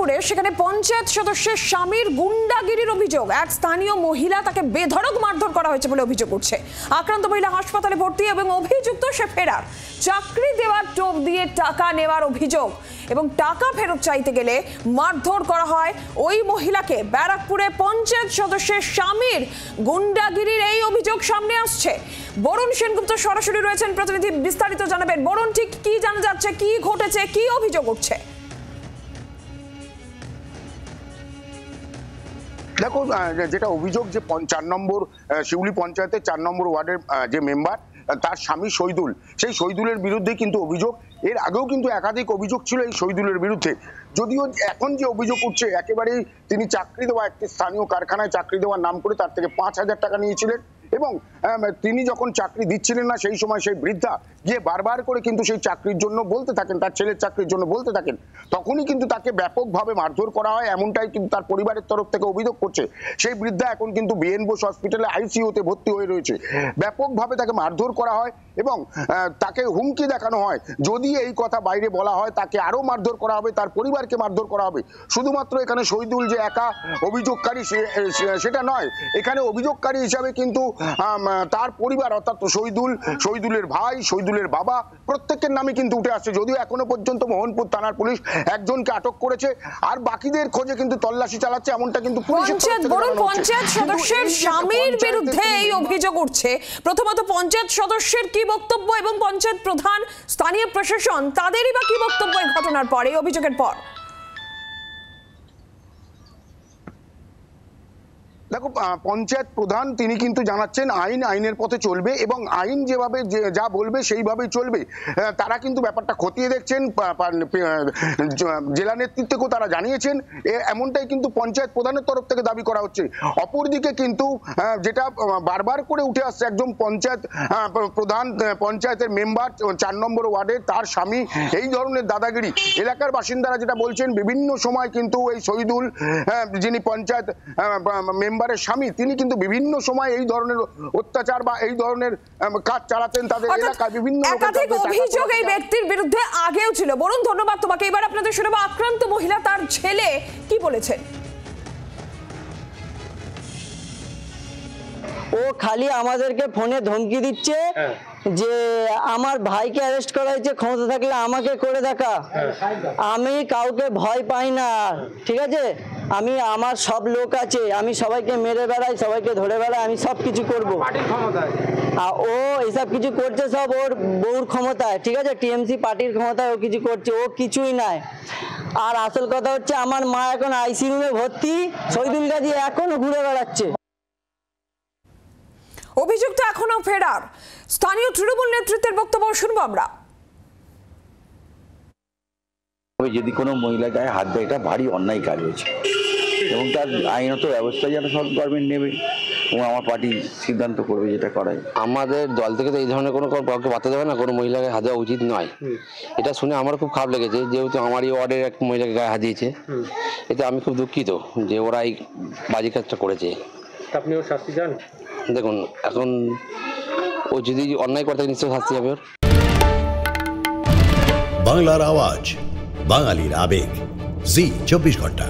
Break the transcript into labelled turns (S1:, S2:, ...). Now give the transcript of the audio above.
S1: ব্যারাকপুরে সেখানে পঞ্চায়েত সদস্যের স্বামীর গুন্ডাগিরির অভিযোগ। এক স্থানীয় মহিলা তাকে বেধড়ক মারধর করা হয়েছে বলে অভিযোগ উঠছে। আক্রান্ত মহিলা হাসপাতালে ভর্তি এবং অভিযুক্ত সে ফেরার। চাকরি দেওয়ার টোপ দিয়ে টাকা নেওয়ার অভিযোগ এবং টাকা ফেরত চাইতে গেলে মারধর করা হয় ওই মহিলাকে। ব্যারাকপুরে পঞ্চায়েত সদস্যের স্বামীর গুন্ডাগিরির এই অভিযোগ সামনে আসছে। বরুণ সেনগুপ্ত সরাসরি রয়েছেন, প্রতিনিধি বিস্তারিত জানাবেন। বরুণ, ঠিক কি জানা যাচ্ছে, কি ঘটেছে, কি অভিযোগ উঠছে?
S2: দেখো, যেটা অভিযোগ যে 4 নম্বর শিউলি পঞ্চায়েতের 4 নম্বর ওয়ার্ডের যে মেম্বার, তার স্বামী শহীদুল, সেই শহীদুলের বিরুদ্ধে কিন্তু অভিযোগ। এর আগেও কিন্তু একাধিক অভিযোগ ছিল এই শহীদুলের বিরুদ্ধে। যদিও এখন যে অভিযোগ উঠছে, একেবারেই তিনি চাকরি দেওয়া একটি স্থানীয় কারখানায় চাকরি দেওয়ার নাম করে তার থেকে 5,000 টাকা নিয়েছিলেন এবং তিনি যখন চাকরি দিচ্ছিলেন না সেই সময় সেই বৃদ্ধা গিয়ে বারবার করে কিন্তু সেই চাকরির জন্য বলতে থাকেন, তার ছেলের চাকরির জন্য বলতে থাকেন। তখনই কিন্তু তাকে ব্যাপকভাবে মারধর করা হয়, এমনটাই কিন্তু তার পরিবারের তরফ থেকে অভিযোগ করছে। সেই বৃদ্ধা এখন কিন্তু বিএন বোস হসপিটালে আইসিইউতে ভর্তি হয়ে রয়েছে। ব্যাপকভাবে তাকে মারধর করা হয় এবং তাকে হুমকি দেখানো হয়, যদি এই কথা বাইরে বলা হয় তাকে আরো মারধর করা হবে, তার পরিবারকে মারধর করা হবে। শুধুমাত্র এখানে শহীদুল যে একা অভিযোগকারী সেটা নয়, এখানে অভিযোগকারী হিসাবে কিন্তু তার পরিবার, অর্থাৎ শহীদুলের ভাই, শহীদুলের বাবা, প্রত্যেকের নামে কিন্তু উঠে আসছে। যদিও এখনো পর্যন্ত মোহনপুর থানার পুলিশ একজনকে আটক করেছে, আর বাকিদের খোঁজে কিন্তু তল্লাশি চালাচ্ছে, এমনটা কিন্তু
S1: পঞ্চায়েত সদস্যের স্বামীর বিরুদ্ধে এই অভিযোগ উঠছে। প্রথমত পঞ্চায়েত সদস্যের কি বক্তব্য এবং পঞ্চায়েত প্রধান, স্থানীয় প্রশাসন, তাদেরই বা কি বক্তব্য এই ঘটনার পর, এই অভিযোগের পর?
S2: দেখো, পঞ্চায়েত প্রধান তিনি কিন্তু জানাচ্ছেন আইনের পথে চলবে এবং আইন যেভাবে যা বলবে সেইভাবেই চলবে। তারা কিন্তু ব্যাপারটা খতিয়ে দেখছেন, জেলা নেতৃত্বকেও তারা জানিয়েছেন, এমনটাই কিন্তু পঞ্চায়েত প্রধানের তরফ থেকে দাবি করা হচ্ছে। অপরদিকে কিন্তু যেটা বারবার করে উঠে আসছে, একজন পঞ্চায়েত প্রধান, পঞ্চায়েতের মেম্বার 4 নম্বর ওয়ার্ডের, তার স্বামী এই ধরনের দাদাগিরি। এলাকার বাসিন্দারা যেটা বলছেন, বিভিন্ন সময় কিন্তু এই শহীদুল, যিনি পঞ্চায়েত মেম্বারের স্বামী, তিনি কিন্তু বিভিন্ন সময় এই ধরনের অত্যাচার বা এই ধরনের কাজ চালাতেন তাদের এলাকায়। বিভিন্ন
S1: একাধিক অভিযোগ এই ব্যক্তির বিরুদ্ধে আগেও ছিল। বরুণ, ধন্যবাদ তোমাকে। এবার আপনাদের শুনবো আক্রান্ত মহিলা, তার ছেলে কি বলেছেন।
S3: ও খালি আমাদেরকে ফোনে ধমকি দিচ্ছে যে আমার ভাইকে অ্যারেস্ট করা হয়েছে, ক্ষমতা থাকলে আমাকে করে দেখা। আমি কাউকে ভয় পাই না, ঠিক আছে? আমার সব লোক আছে, আমি সবাইকে মেরে বেড়াই, সবাইকে ধরে বেড়াই, আমি সব কিছু করবো। ও এসব কিছু করছে সব ওর বউর ক্ষমতায়, ঠিক আছে? টিএমসি পার্টির ক্ষমতায় ও কিছু করছে, ও কিছুই নাই। আর আসল কথা হচ্ছে, আমার মা এখন আইসিইউতে ভর্তি, শহীদুল গাজী এখনো ঘুরে বেড়াচ্ছে।
S1: অভিযুক্ত এখনো ফেরার। স্থানীয় তৃণমূল নেতৃত্বের বক্তব্য শুনবো আমরা।
S4: যদি কোনো মহিলা গায়ে হাত দেয়, এটা ভারী অন্যায় কাজ হয়েছে এবং তার আইনত ব্যবস্থা যেন সব গভর্নমেন্ট নেবে এবং আমার পার্টি সিদ্ধান্ত করবে যেটা করায়।
S5: আমাদের দল থেকে তো এই ধরনের কোনো কাউকে বার্তা দেবে না, কোনো মহিলাকে হাত দেওয়া উচিত নয়। এটা শুনে আমার খুব খারাপ লেগেছে, যেহেতু আমারই ওয়ার্ডের এক মহিলাকে গায়ে হাত দিয়েছে। এতে আমি খুব দুঃখিত যে ওরা এই বাজে কাজটা করেছে।
S6: আপনি ওর শাস্তি চান?
S5: দেখুন, এখন ও যদি অন্যায় করে থাকে নিশ্চয়ই শাস্তি হবে ওর।
S7: বাংলার আওয়াজ, বাঙালির আবেগ, জি 24 ঘন্টা।